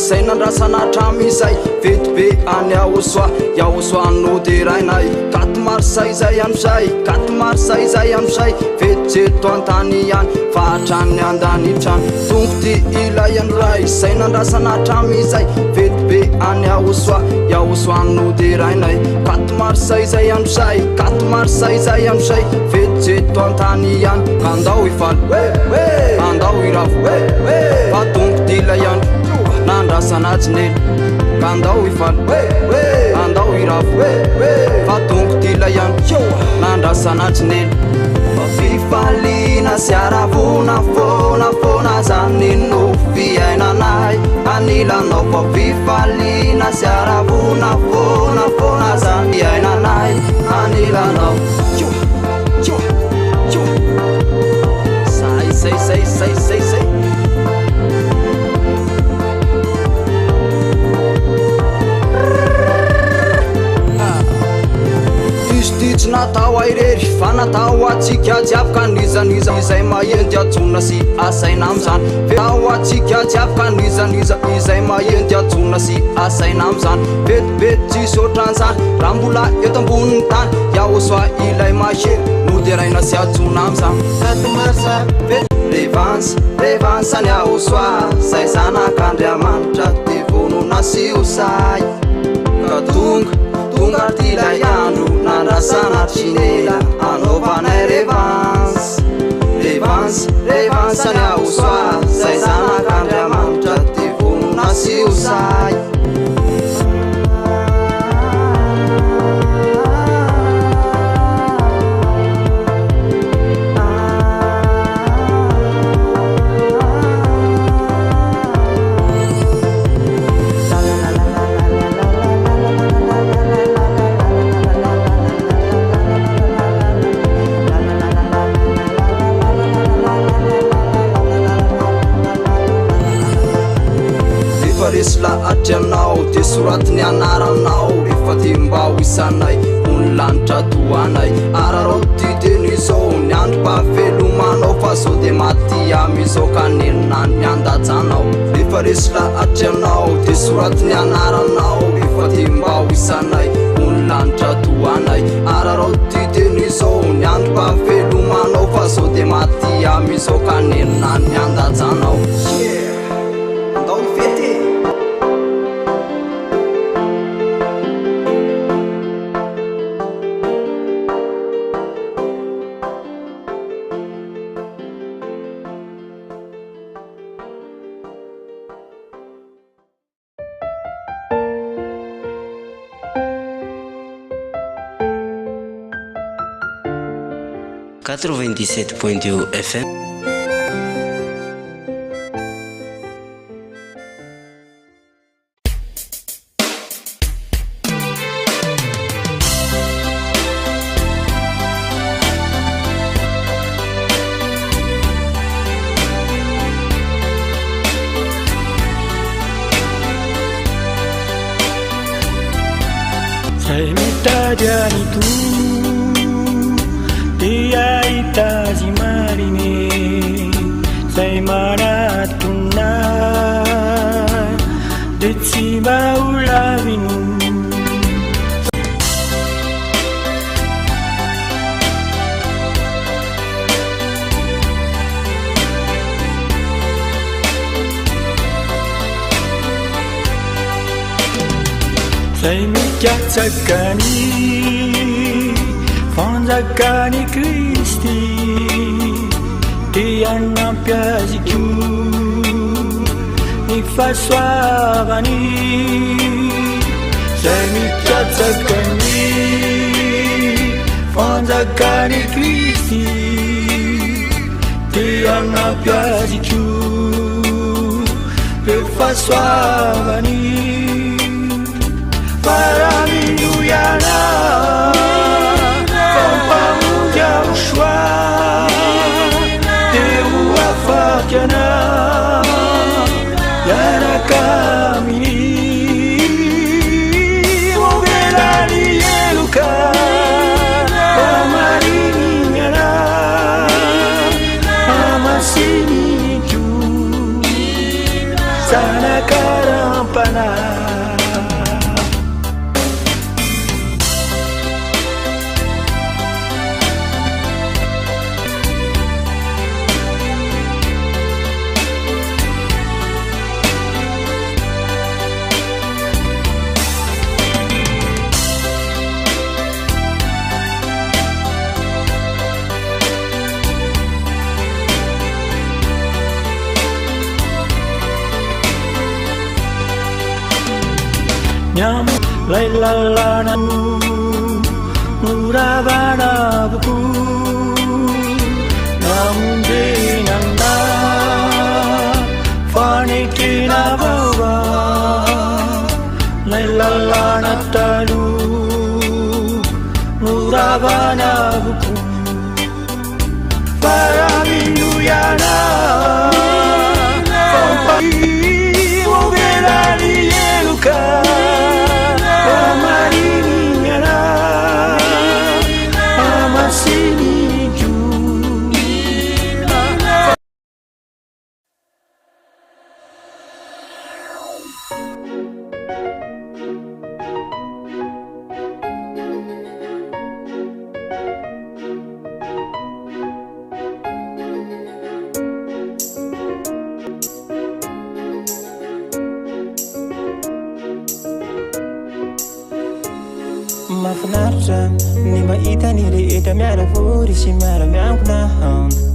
izay nandrasana tramizay vety be any aosoano de rainay katy marsay zay amizay katy marsay zay amizay vety jeto antany ihany fahatrany andanitrany tongo ty ilay andray izay nandrasana tramizay vety be any aosoano de rainay katy marsay zay amizay katy marsay zay amizay vety jeto antany ihany andao ifaly andao iravo fa tongo ty ilay andro nandrasana tsinely kandao ifaly andao iravo fa tongo ty ilay andro nandrasana tsinely fifalina sy aravona fona zany no fiainanay anilanao fa fifalina sy aravona fona zany fiainanay anilanao say Istitsy natao airery fa natao atsika jiaby ka nizaniza izay mahendy atsona sy asaina amizany tao atsika jiaby ka nizaniza izay mahendy atsona sy asaina amizany betibety tsisy ohatran'izany raha mbola eto amboniny tany iaosoa ilay mahery no de raina sy atsona amizany revansa ny aosoa zay zanak'Andriamanitra de vonona sy osay ka tonga ty ilay andro nandrasana tsinela anaovanay revansa ny aosoa zay zanak'Andriamanitra de vonona sy osay resla atranao de soratiny anaranao rehefa ty mba ho isanay onylanitra toanay ararao ty tenizao ny androm-pahavelomanao fa zao de maty amizao ka nenina ny andajanao rehefa resla atranao de soratiny anaranao rehefa ty mba ho isanay onylanitra toanay ararao ty tenizao ny androm-pahavelomanao fa zao de maty amizao ka nenina ny andajanao andao ifety 97.2 FM. Saya minta dia itu dia itazi marine saya mana tunai detsi baulavinu saya menjajakani Fonzakani Kristi Dia nampiaziku Nifaswavani Saya menjajakani Fonzakani Kristi Dia nampiaziku Nifaswavani Para minuyana Pampamuja ushwa Deu afakana Yana kamini Mogelani yeluka Omarini yana Amasini ju Sana karam Lai lalanamu Muravana buku Namun dinanda Fanikina bawa Lai lalana talu Muravana buku Para minuyana Mahafinaritra ny mahita ny rehetra miaravory sy miara-miankina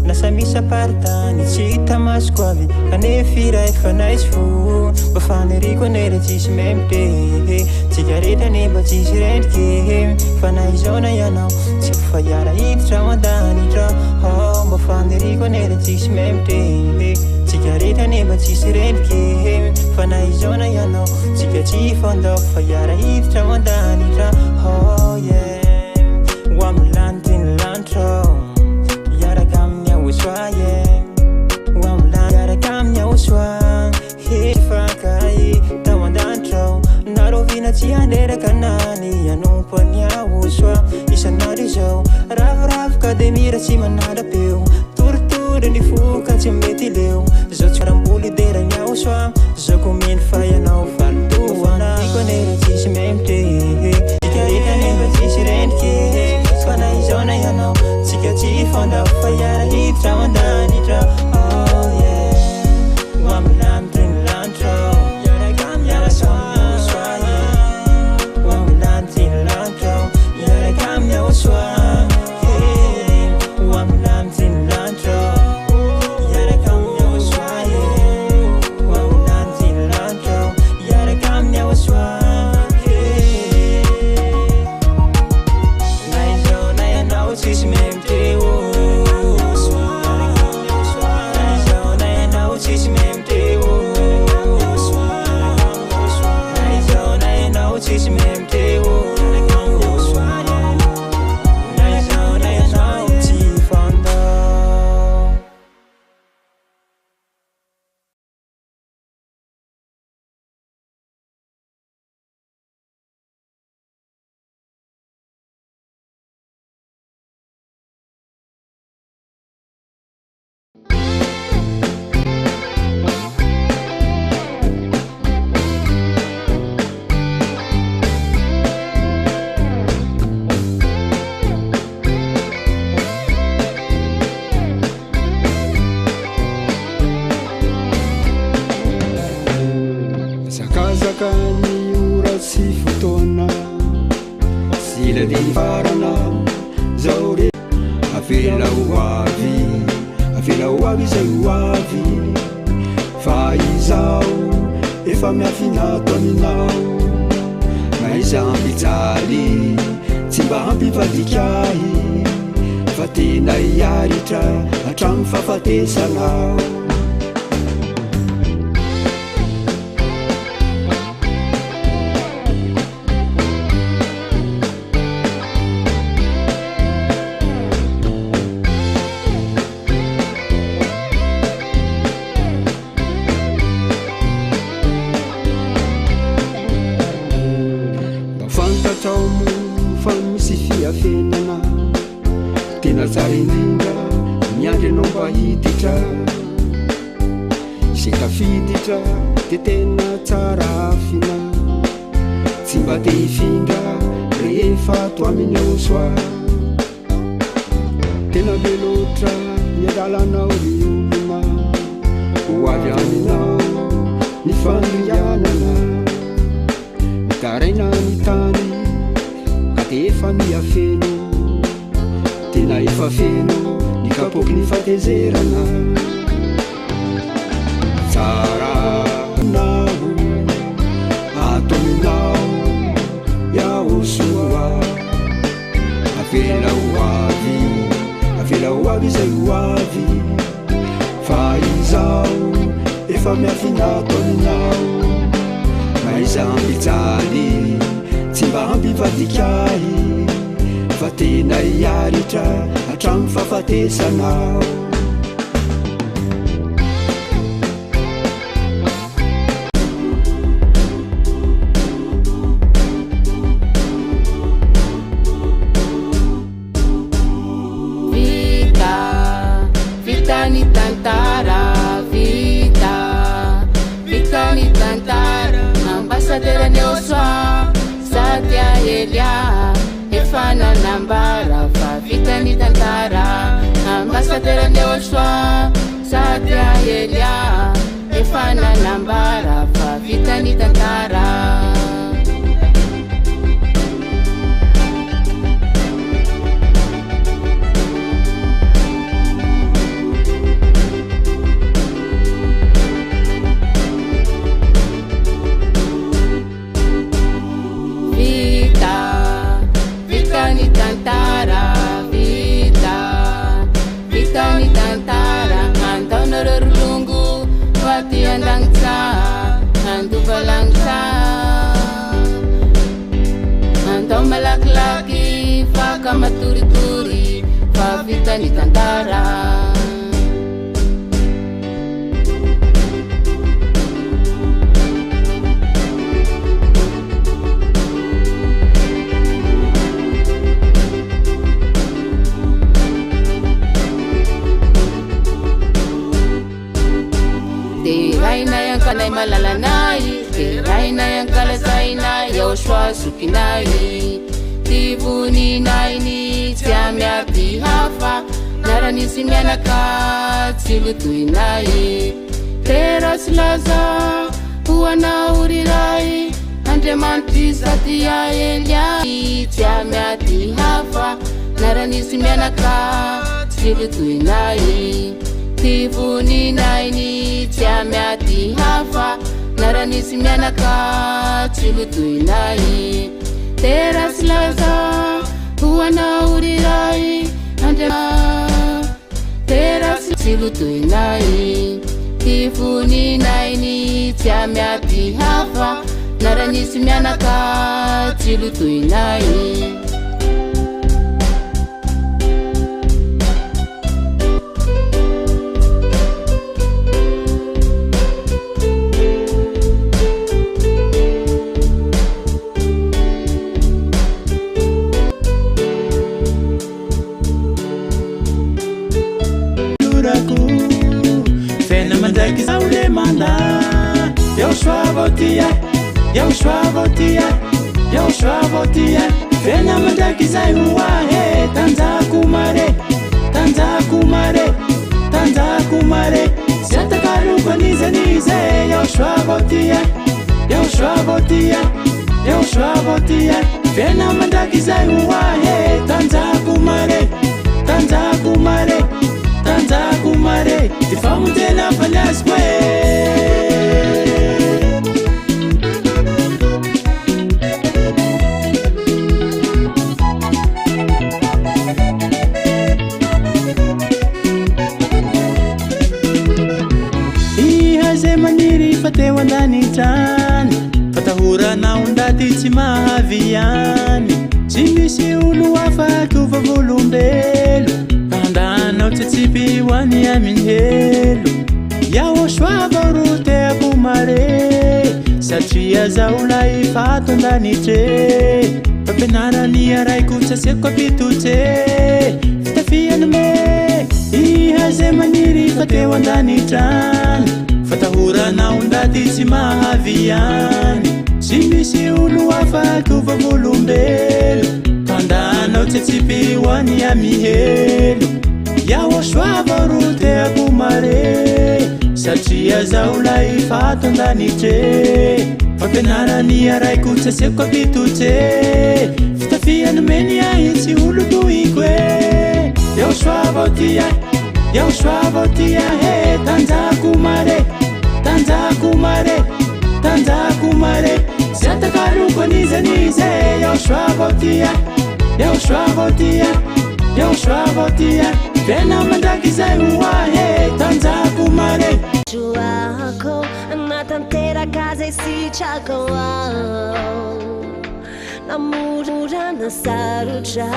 Lasa misaparintany tsy hita masoko avy kanefa iray fanahy sy fo Mba faniriko anera tsisy memite Tsika rehetra nefa tsisy rendrike Fanahy izao na ianao tsy fahara hiditra ao an-danitra Mba faniriko anera tsisy memite Tsika rehetra nefa tsisy rendrike Fanahy izao na ianao tsika tsy fandao fahara hiditra ao an-danitra Oh yeah, wamlandin lantro, yara kam nya uswa yeah, wamland yara kam nya uswa, he fakai tawandantro, narovina tiandera kanani yanumpa nya uswa, isanarizo, rav kademira si manada peu, tur di fuka cimeti leu, zotsarambuli dera nya uswa, zokumin faya no faltu wana, ikonere cis memte. Fanahy izao na ianao tsika tsy fandao fahara hiditra ao an-danitra Oh yeah, wamlandry ny lantro Iaraka miaoswa yeah, wamlandry ny lantro Iaraka miaoswa yeah, wamlandry ny lantro Iaraka miaoswa yeah, wamlandry ny lantro Iaraka miaoswa Cis memte cis memte cis memte Zakazakany ora sy fotoana Sila di farana Zao re Afela ho avy zay ho avy Fa izao Efa miafinato aminao Maiza ampijaly Tsy mba hampivadikahy Fa tena hiaritra Hatramy fahafatesanao Fa misy fiafenana Tena tsara indrindra Miandry anao mba hiditra Se tafiditra De tena tsara afina Tsy mba te hifindra Rehefa to amin'ny osoa Tena be loatra Miadalanao ny olona Ho avy aminao Ny fandrianana Mitaraina ny tany Efa miafeno Tena efa feno Ny kapoky ny fatezerana Tsara nao Ato aminao soavy zay ho avy fa izao efa miafinatonao maiza ampijaly tsy mba ampivadikay fa tena iaritra hatramo fahafatesanao Vitani tantara, vitani tantara, ambassadeur neoswa, Satya Elia, efana nambara, fa vitani tantara, ambassadeur neoswa, Satya Elia, efana nambara, fa vitani tantara. Vitani tantara, antau narurungu, wati andangsa, antu balangsa, antau malak-laki, faka maturi-turi, fa vitani tantara. Raina yang kanay malalanay, raina yang kalasainay, Yoshua sukinay, tibuninay ni tiamya tihafa, naranisi mianaka tilutuinay, teras laza huana uriray, andremanti Satya Elia, tiamya tihafa, naranisi mianaka tilutuinay. Tibuninay ni tiamya tihafa, naranisi mianaka tilutuinay, teras laza huana uriray, teras tilutuinay. Tibuninay ni tiamya tihafa, naranisi mianaka tilutuinay. Mandraiky zao le manda Yoshua votia, Yoshua votia, Yoshua votia, fena mandraiky zay hoa he, tanjaku mare, tanjaku mare, tanjaku mare, siatakaluko nize, Yoshua votia, Yoshua votia, Yoshua votia, fena mandraiky zay hoa he, tanjaku mare, tanjaku mare, tanjaku mare, tifamutena falaskwe. Ihaze maniri fatewa ndani tani, fatahura na undati tsy mahaviany, tsy misy olo hafa kuva volombelo, andanao tsitsipi wani aminy helo, Yoshua vorute akumare, satria zaulai fato ndanitre, papenarani araiku tsaseko pitute, fitafiany me, ihaze maniri fatewa ndani trany, fatahura na undati tsy mahaviany, tsy misy olo hafa kuva volombelo, andanao tsitsipi wani aminy helo, Yoshua vorute akumare, satria zaulai fato ndanitre, fampianarany araiky tsaseko pitute, fitafiany meny ahitsy olo toiko e. Yoshua votia, Yoshua votia he, tanjaku mare, tanjaku mare, tanjaku mare, siatakaluko nize, Yoshua votia, Yoshua votia, Yoshua votia. tena mandakizay hoahe tanjako mare Joako anatanteraka zay sitrako ao namorana sarotra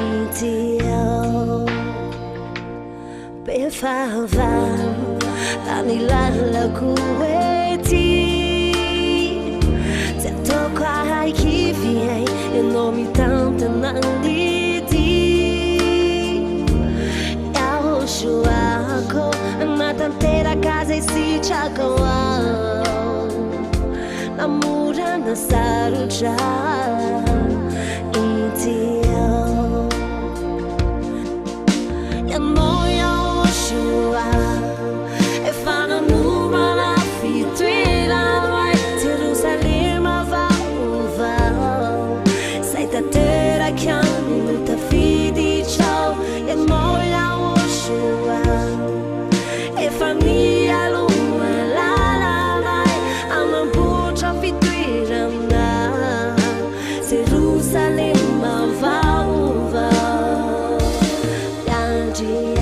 ity ao befava tany lalako ety tsy ataoko ahaiky ai ianao mitantanan'ity iaho joako anatanteraka zay sitrako ao namorana sarotra ity ao ianao iaho joa efa nanomana fitoerana Jerusalema vaovao zay tanteraky aminy tafiditrao ianao iaho joa efa mialoma lalanay amamboatra fitoerana Jerusalema vaovao yandriay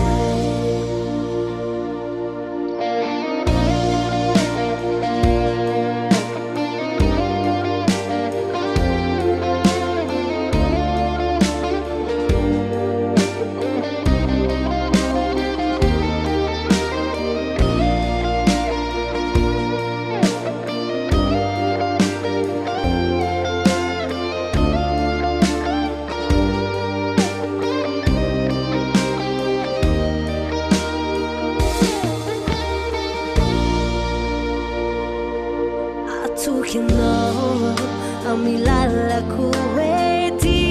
Atukino amilalako ety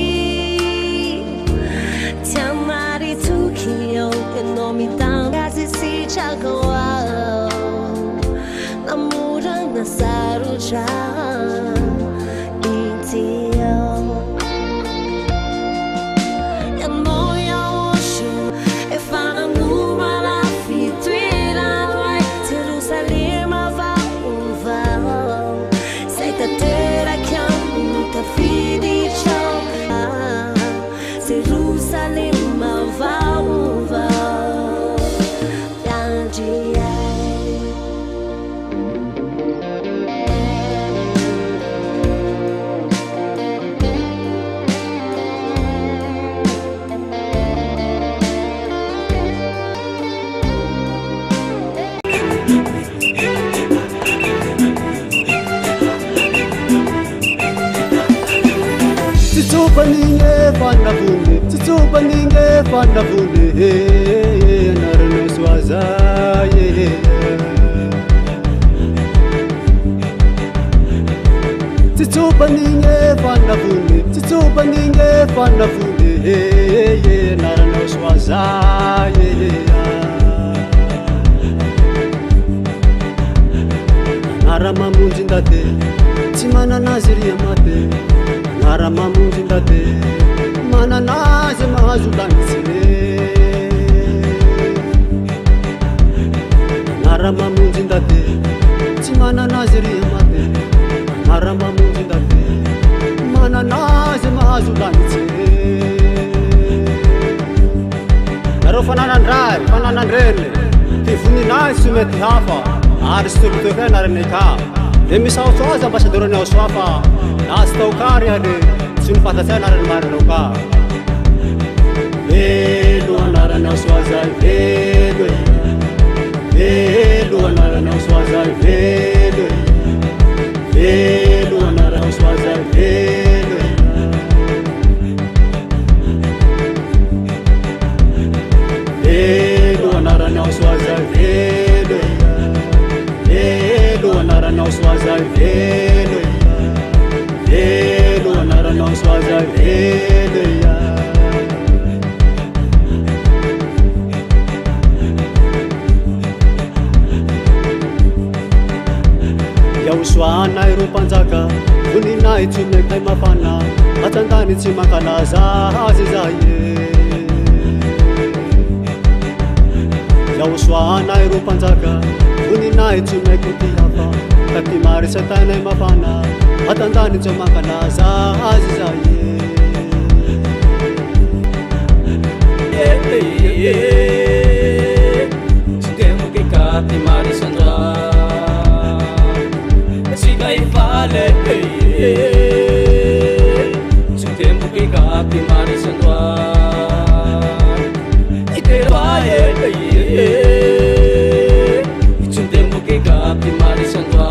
tiamary tukio ianao mitanga zay sitrako ao namorana sarotra ity ao ianao iaho joa efa nanomana fitoerana Jerusalema vaovao zay tanteraky aminy tafiditrao Jerusalema vaovao yandriay Tsitsupaninge fanavune tsitsupaninge fanavune narano swazaye tsitsupaninge fanavune narano swazaye naramamunji ndate tsimananazy riamate naramamunji ndate mananazy mahazo lanitsire naramamunji ndate tsy mananazy riamate naramamunji ndate mananazy mahazo lanitsire nareo fananandrary fananandrele tivoninazy tsy mety hafa ary sy tolotokay nareneka le misaotsoazy ambasadorany ao soafa nasy tao kary ale tsy nifantatsy anarany marinao ka velo anaranao soazay velo velo anaranao soazay velo velo anaranao soazay velo velo anaranao soazay velo velo anaranao soazay velo velo anaranao soazay velo iaho soanay ro mpanjaka voninay tsy mekay mafana atantany tsy mankalaza azy zaye iaho soanay ro mpanjaka voninay tsy meky ty hafa ka ty marisa tanay mafana atantany tsy mankalaza azy zaye Temo que cate marisandra Siga e vale Temo que cate marisandra E ter vai Temo que cate marisandra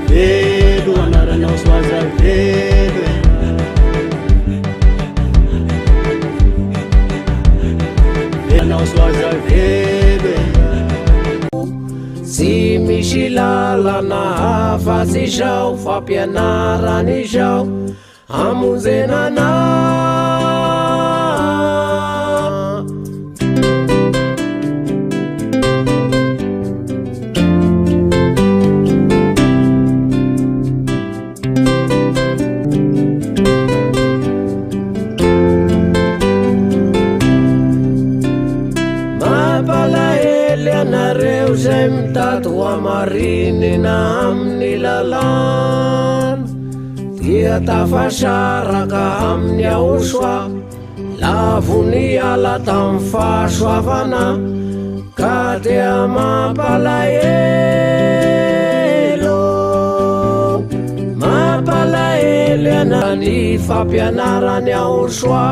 Vedo anarana oswaza vedo Oswaza vedo Sy misy lalana hafa tsy izao fampianarana izao hamonjenana Anareo zay mitady ho amarinina amin'ny lalana dia tafasaraka amin'ny ahosoa lavony ala tamin'ny fahasoavana ka dia mampalahelo anany fampianarany ahosoa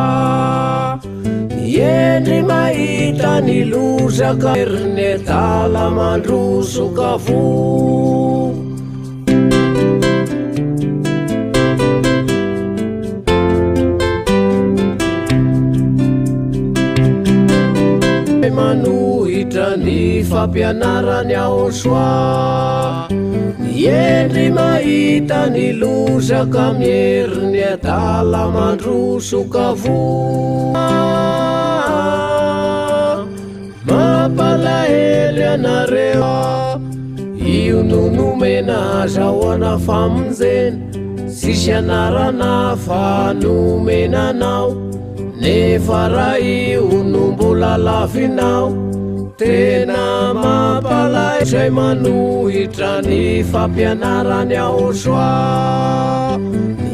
Yendri mahita ny lozaka Erne tala mandrosoka fo Manohitra ny fampianarany ahosoa Yendri mahita ny lozaka Erne tala mandrosoka fo Mampalahelo anareo io no nomena azahoana famonjena sisy anarana fa nomenanao nefa raha io no mbola lafinao tena mampalahelo zay manohitra ny fampianarany ahosoa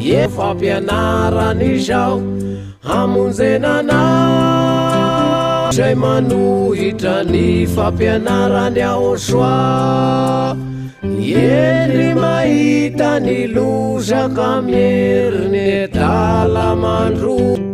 Ye fampianarany izao hamonjenanao Zay manohitra ny fampianarany ahosoa Yendri mahita ny lozaka mieriny tala mandro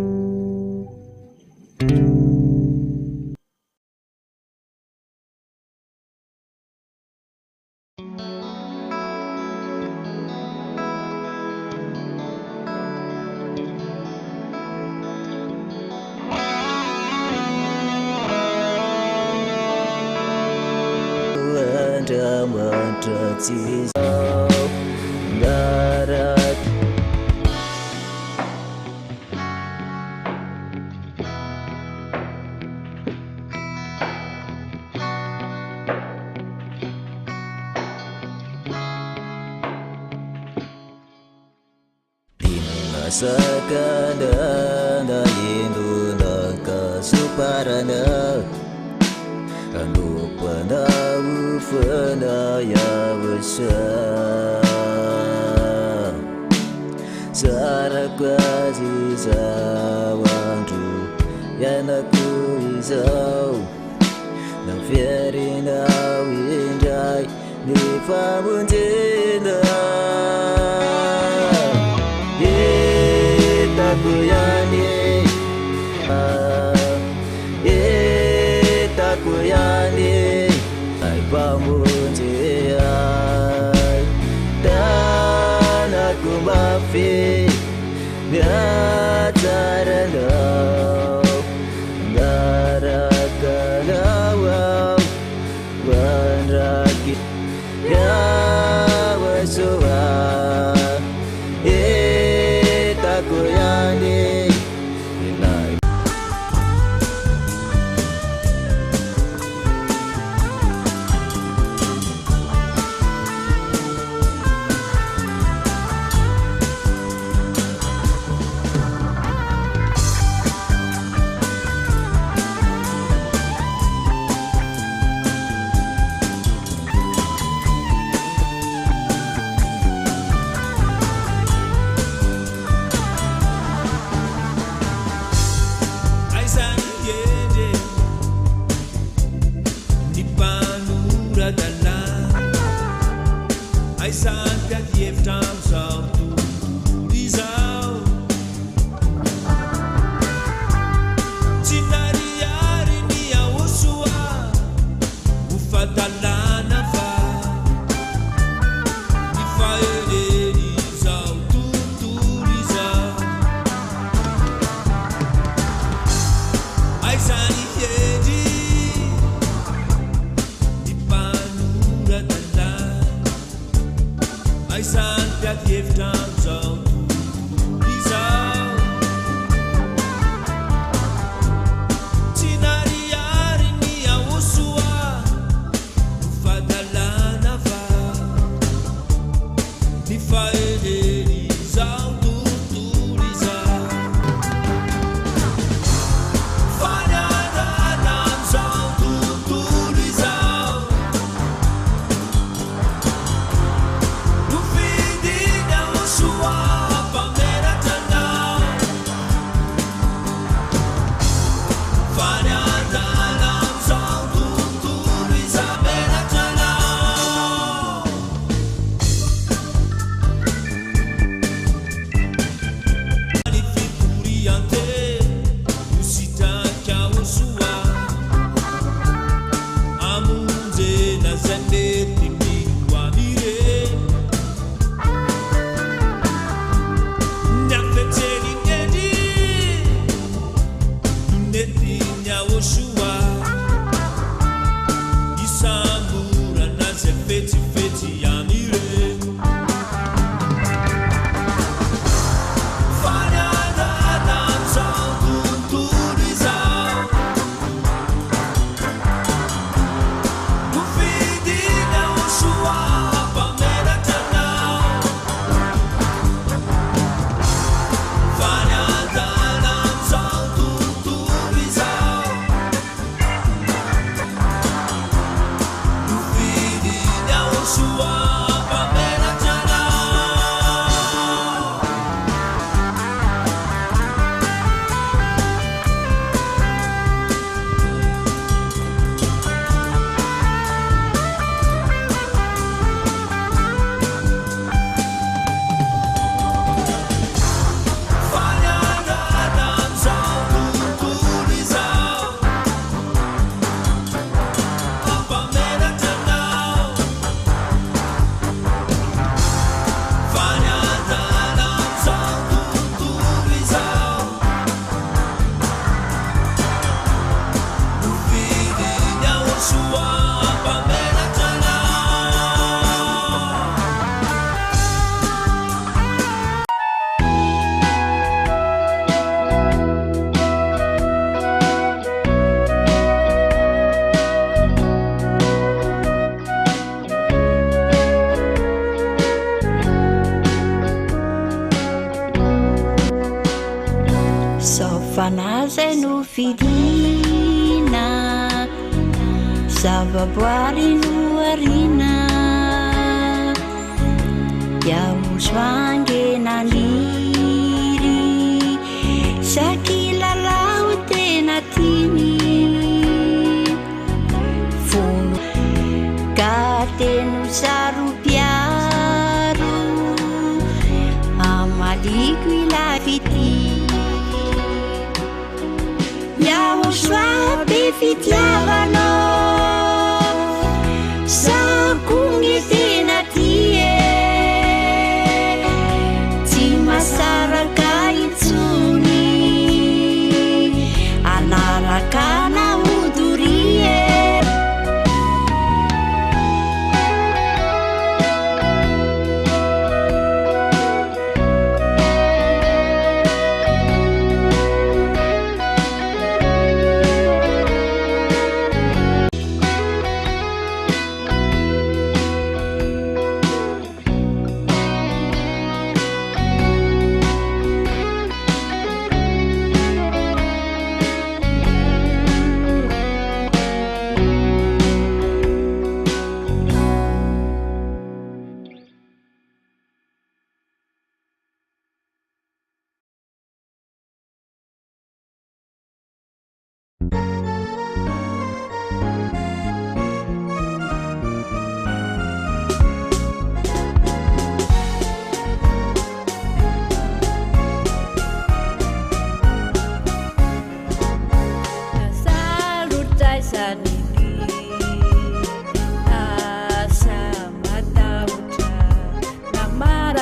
Sakadana induna kasuparana Anupana ufana yavasa Sarakwazi zawantu Yanaku izau Nafierina winjai Nifamunjina Takuyani ay pamunjia dan aku mafi biacarana darakalawa wanraki ya wasua takuyani Fanazay no fidina zavaboary no arina iahosoange naniry sakilalao tena tiny fono gateno saropiaro amaliko ilafity Yahosoabe fitiavanao sakony tena tie tsy masaraka intsony anaraka nahodorie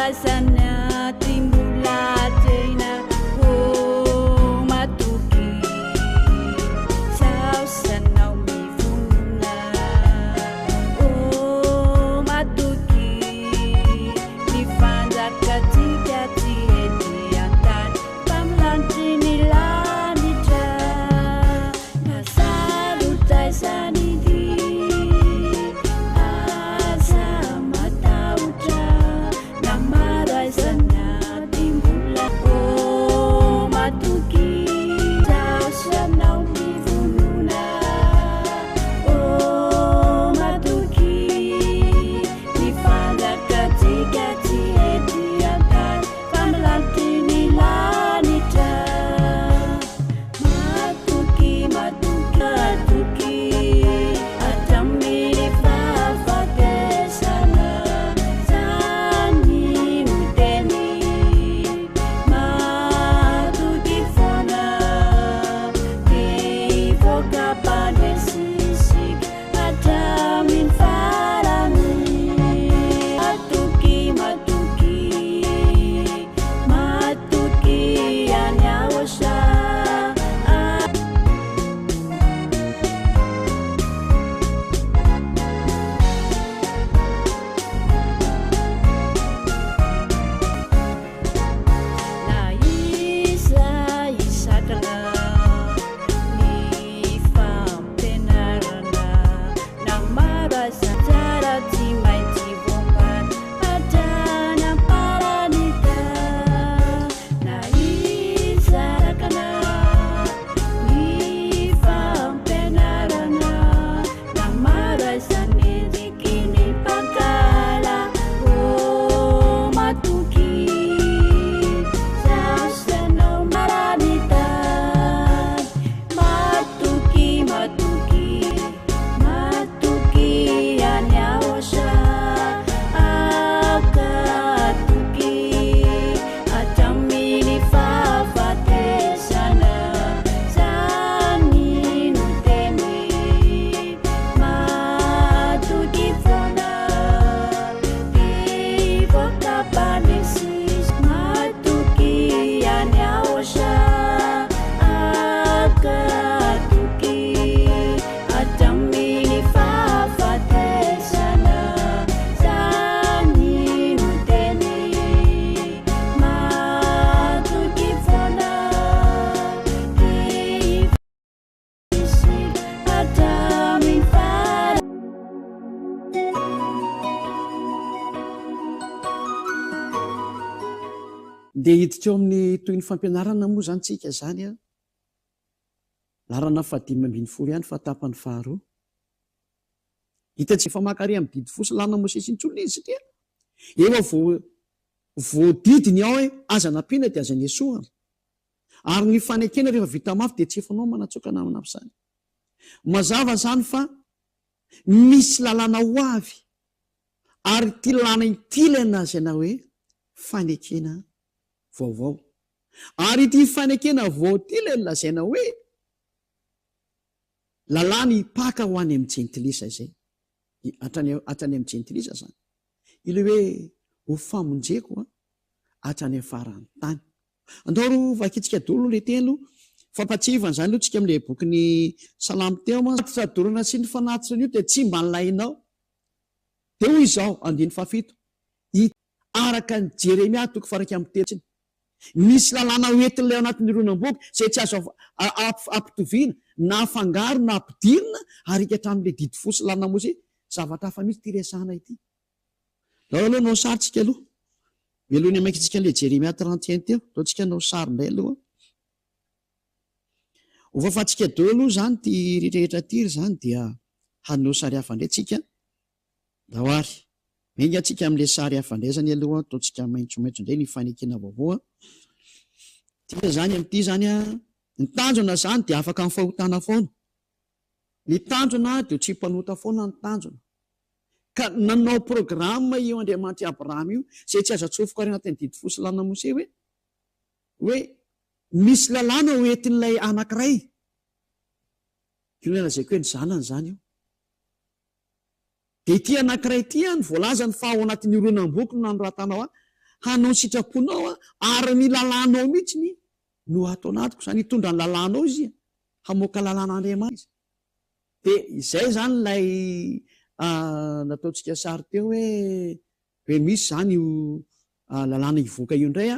rasanya timbullah cina matuki sausanau mifuna matuki difanza katikati hediatan pamlantini lanita nasalutai sanidi dia hiditra eo amin'ny toy ny fampianarana moa zany tsika zany a larana 5 ihany fatapany faharoa hitantsika famakary amin'ny didy fosy lana mosesy intsony izy satria efa voadidiny ao hoe aza nampiana dia aza ny esohana ary ny fanekena rehefa vita mafy dia tsy efanao manatsoka namana amin'izany mazava zany fa misy lalàna ho avy ary ty lalàna itilana azy ana hoe fanekena vaovao ary ty fanekena vao ty le lazaina hoe lalàna hipaka ho any amin'ny jentilisa zay hatrany amin'ny jentilisa zany ile hoe ho famonjeko hatrany amin'ny farany tany andao vakitsika dolo le telo fampatsivana zany aloha tsika amin'le bokyny salamy teo tradorana sy ny fanatisana io dia tsy mba nlainao dia hoy izao 17 araka ny Jeremia toko faraka amin'ny telo misy lalàna hoentin'ilay ao anatin'ny ronam-boky zay tsy azo ampitoviana na afangaro na ampidirina ary hatramin'ilay didy fosy lalàna mosy zavatra hafa mihitsy ty resahana ity lao aloha nao saritsika aloha mialohany amaikitsika an'ilay Jeremia 31 teo ataontsika nao sary indray aloha ho fafatsika deo aloha zany ty rehetrarehetra tiry zany dia hanao sary hafa indray tsika dahoary menga tsika amin'ilay sary hafa indray zany aloha ataontsika maitsomaitso indray ny fanekena vaovao tia zany amin'ity zany ny tanjona zany dia afaka amin'ny fahotana foana ny tanjona dia tsy mpanota foana ny tanjona ka nanao programa io Andriamanitra Abrahama io zay tsy azo atsofoka ary anatin'ny didy fosy lana Mose hoe misy lalàna hoentin'ilay anankiray io lazaiko hoe ny zanany zany io dia ity anankiray ity ny voalaza ny faha ao anatin'ny ronam-boky no nanoratanao hanao sitraponao ary ny lalànao mihitsy no atao anatiko zany hitondra ny lalànao izy hamoaka lalàn'Andriamanitra. De izay zany lay nataontsika sary teo hoe misy zany io lalàna ivoaka io indray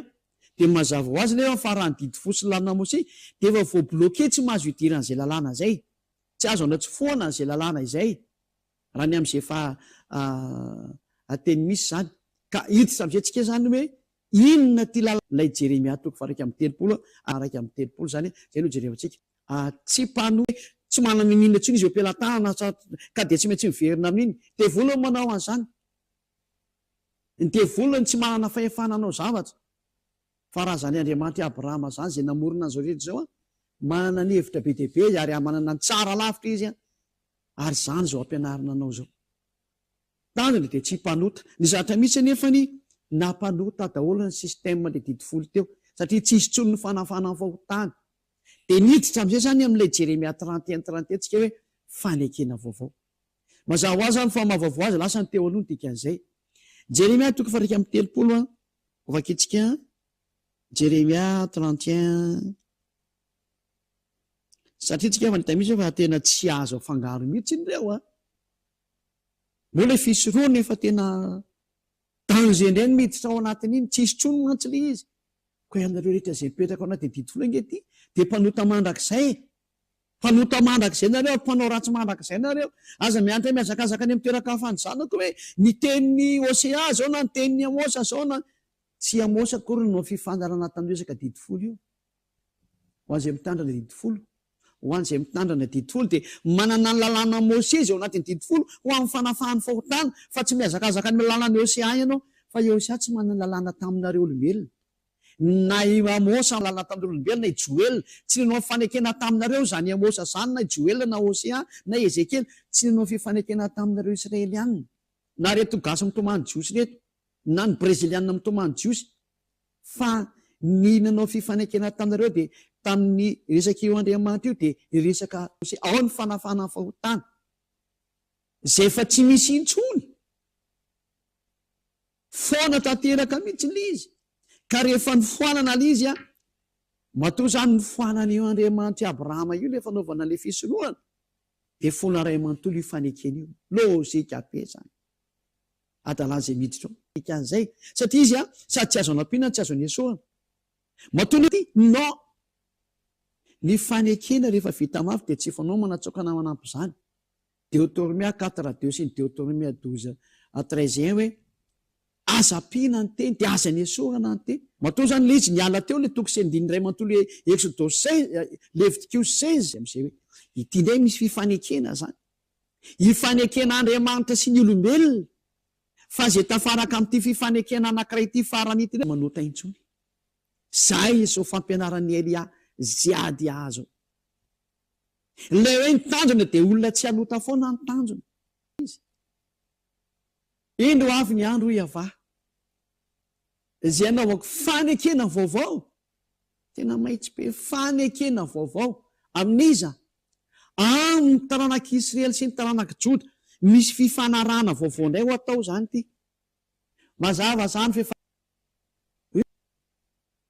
de mazava ho azy nefa farany didy fosiny lalàna Mosey de efa voabloke tsy mahazo idiran'izay lalàna zay, tsy azo anatsy foana an'izay lalàna izay raha ny am'izay fa ateny misy zany ka hiditra am'izay tsika zany hoe inona ty lay Jeremia toko 1:30 1:30 zany zay no jerevantsika tsy mpanohy tsy manana minina tsiny izy ampelatahana ka de tsy maintsy miverina amin'iny de volony manao an'izany de volony tsy manana fahefananao zavatra fa raha zany Andriamanitra Abrahama zany zay namorona an'izao rehetra zao manana ny hevitra be dehibe ary manana ny tsara lavitra izy ary zany zao ampianarina anao zao tanjona de tsy mpanota ny zatra mihitsy nefany nampanota daholo ny système le didy folo teo satria tsy isy tsony ny fanafana ny fahotana de niditra am'izay zany am'ilay Jeremia 31 tsika hoe fanekena vaovao mazava ho azy zany fa mahavaovao azy lasa ny teo aloha ny dikan'izay Jeremia toko 1:30 vakitsika Jeremia 31 satria tsika efa nita misy fa tena tsy azo afangaro mihitsy ireo moa le fisoroana efa tena danger indray ny miditra ao anatin'iny tsy isy tsony mantsy le izy ko ianareo rehetra zay mipetraka ao anaty didy folo angety de mpanota mandrakizay nareo mpanao ratsy mandrakizay nareo aza mianatra miazakazaka any amin'ny toeraka fanjanako hoe ny tenin'ny Hosea zao na ny tenin'ny Amosa zao na tsy Amosa akory no fifandarana tamin'ny resaka didy folo io ho an'izay mitandrana didy folo ho an'izay mitandrana didy folo de manana ny lalàna Mosey zay ao anatin'ny didy folo ho amin'ny fanafahany fahotana fa tsy miazakazaka ny lalàna Hosea ianao fa Hosea tsy manana lalàna taminareo olombelona na i Amosa lalàna taminareo olombelona na i Joel tsy nanao fifanekena taminareo zany Amosa zany na Joel na Hosea na Ezekiel tsy nanao fifanekena taminareo Israelianina na reto gasy mitomany jiosy reto na ny brezilianina mitomany jiosy fa ny nanao fifanekena taminareo de tamin'ny resaka io Andriamanitra io de resaka ao ny fanafana fahotana zay fa tsy misy intsony foana tanteraka mihitsy le izy ka rehefa nifoanana le izy matoa zany nifoanana io Andriamanitra Abrahama io le fanaovana le fisorohana de foana ray manontolo io fanekena io lozika be zany adala zay miditra ikan'izay satria izy sady tsy azo anampiana tsy azo anesoana matoa no ny fanekena rehefa vita mafy de tsy fanao manatsokana manampy zany Deutéronomia 4:2 sy ny Deutéronomia 12:13 hoe azam-pihana ny teny de aza anesoana ny teny matoa zany le izy niala teo le toko sy andiny ray manontolo Exode 16 Levitique 16 am'izay hoe ity ndray misy fifanekena zany ifanekena Andriamanitra sy ny olombelona fa zay tafaraka amin'ity fifanekena anankiray ity farany ity manota intsony zay zao fampianaran'ny Elia ziady azo le hoe ny tanjona de olona tsy anota foana ny tanjona izy indro avy ny andro iava zay anaovako fanekena vaovao tena maitsy be fanekena vaovao amin'iza amin'ny taranaka Israely sy ny taranaka Joda misy fifanarahana vaovao indray ho atao zany ity mazava zany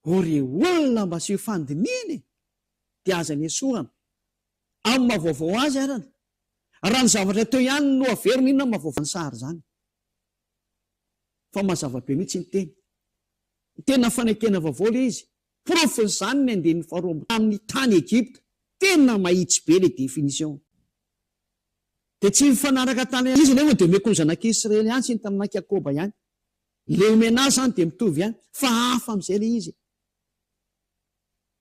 ore olona mba sy fandininy de aza nesoana amin'ny mahavaovao azy arana raha ny zavatra teo ihany no averina inona mahavaovao ny sary zany fa mazava be mihitsy ny tena fanekena vaovao le izy profiny zany ny andeha ny faharoa amin'ny tany Egypta tena mahitsy be le définition de tsy mifanaraka tany izy nefa de omeko ny zanak'Israely ihany sy ny taminan'i Jakoba ihany le omena zany de mitovy ihany fa hafa am'izay le izy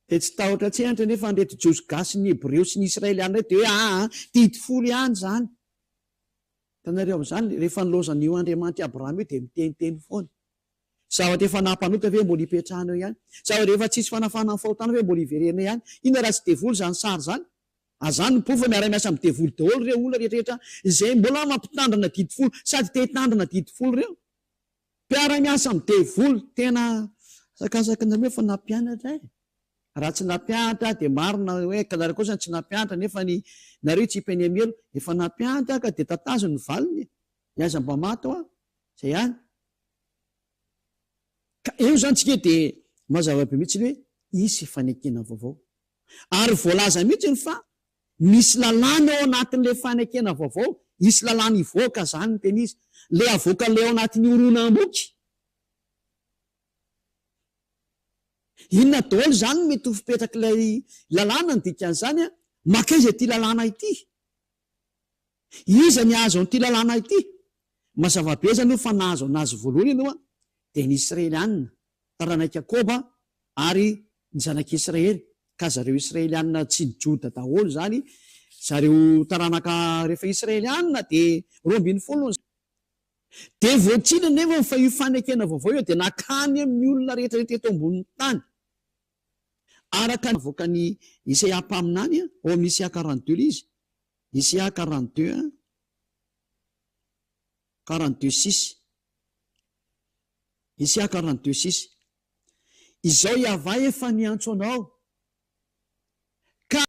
de tsy tahotra tsy hantra nefa nreto jiosy gasy ny Hebreo sy ny Israeliana reto de hoe didy folo ihany zany tanareo am'izany rehefa nilozan'io Andriamanitra Abrahama io de miteniteny foana zavatra efa nampanota ve mbola hipetrahana eo ihany zavatra rehefa tsisy fanafana ny fahotana ve mbola hiverena ihany ina raha tsy devoly zany sary zany azany mipofa miara-miasa amin'ny devoly daholo reo olona rehetrarehetra izay mbola mampitandrana didy folo sady te hitandrina didy folo reo mpiara-miasa amin'ny devoly tena sakasakana fa nampianatra raha tsy nampianatra de marina hoe kanareo kosa tsy nampianatra nefa ny nareo tsy hipeny amelo efa nampianatra ka de tatazo ny valiny miaza mba mato zay ihany ka eo zany tsika de mazava-be mihitsy ny hoe isy fanekena vaovao ary voalaza mihitsy ny fa misy lalàna ao anatin'le fanekena vaovao, isy lalàna ivoaka zany ny teny izy, le avoaka le ao anatin'ny oronan-boky. Inona daholo zany mety ho fipetraklay lalàna ny dikan'izany a, maka izy ty lalàna ity, iza ny azo an'ity lalàna ity. Mazava-be zany io fa nahazo anazy voalohany ianao a de ny Israelianina, taranak'i Jakoba ary ny zanak'Israely, ka zareo Israelianina tsy ny Joda daholo zany, zareo taranaka rehefa Israelianina de 12. De voatsina nefa fa io fanekena vaovao io de nakany amin'ny olona rehetrarehetra eto ambonin'ny tany. Araka ny avoakany Isaia mpaminany ao amin'ny Isaia 42 izy, Isaia 42 42:6, Isaia 42:6, izao Iavay efa niantso anao ka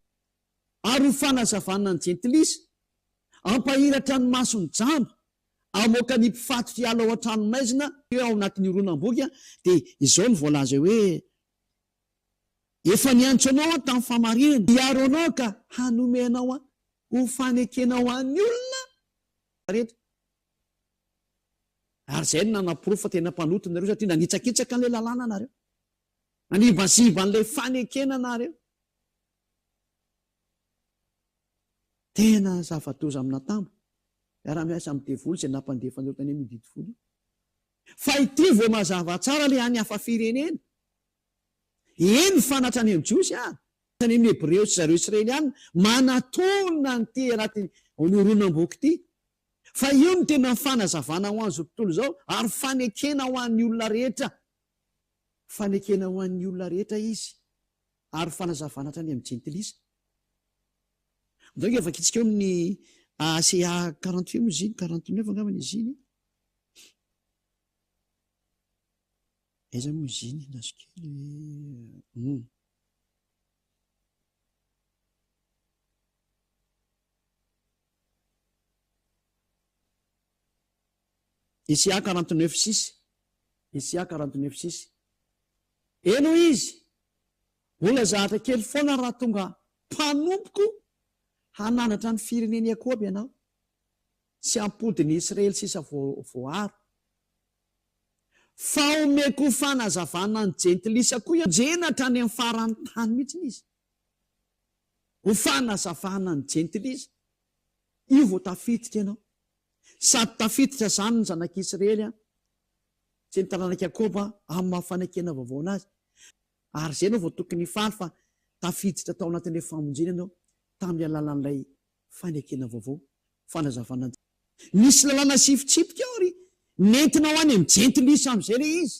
ary ho fanazavana ny jentilisa, ampahiratra ny masony jamba, amoaka ny mpifatotra hiala ao an-tranomaizina eo ao anatin'ny oronan-boky de izao ny voalaza hoe efa niantso anao tamin'ny famarinana, hiaro anao ka hanome anao ho fanekenao an'ny olona rehetra. Ary zay no nanaporofa tena mpanotona nareo satria nanitsakitsaka an'ilay lalàna nareo, nanibaziba an'ilay fanekena nareo. Tena zavatoza amina tambo miara-miasa amin'ny devoly izay nampandefanareo tany amin'ny didi folo. Fa ity vao mazava tsara le any hafa firenena, eny fanatrany amin'ny Jiosy tany amin'ny Hebreo sy zareo Israelianina manatolona ny ty anatin'ny oronan-boky ity. Fa io no tena fanazavana ho an'izao tontolo izao ary fanekena ho an'ny olona rehetra, fanekena ho an'ny olona rehetra izy ary fanazavana hatrany amin'ny jentilisa. Ndao vakitsika eo amin'ny Isaia 48 moa izy iny, 49 angambany izy iny. Aiza moa izy iny nazokely. Isaia 49:6, Isaia 49:6. Eno izy, mbola zahatra kely foana raha tonga mpanompoko hananatra ny fireneny Jakoba ianao sy ampodiny Israely sisa voaro. Fa omeko fanazavana ny jentilisa koa jenatra any amin'ny farany tany mihitsy izy. Ho fanazavana ny jentilisa, io vao tafiditra ianao. Sady tafiditra zany ny zanak'Israely sy ny taranak'i Jakoba amin'ny mahafanekena vaovao anazy. Ary zay anao vao tokony hifaly fa tafiditra tao anatin'ilay famonjena ianao tamin'ny alalan'ilay fanekena vaovao, fanazavana. Misy lalàna sifitsipika ao ry nentinao any amin'ny jentilisa amin'izay le izy.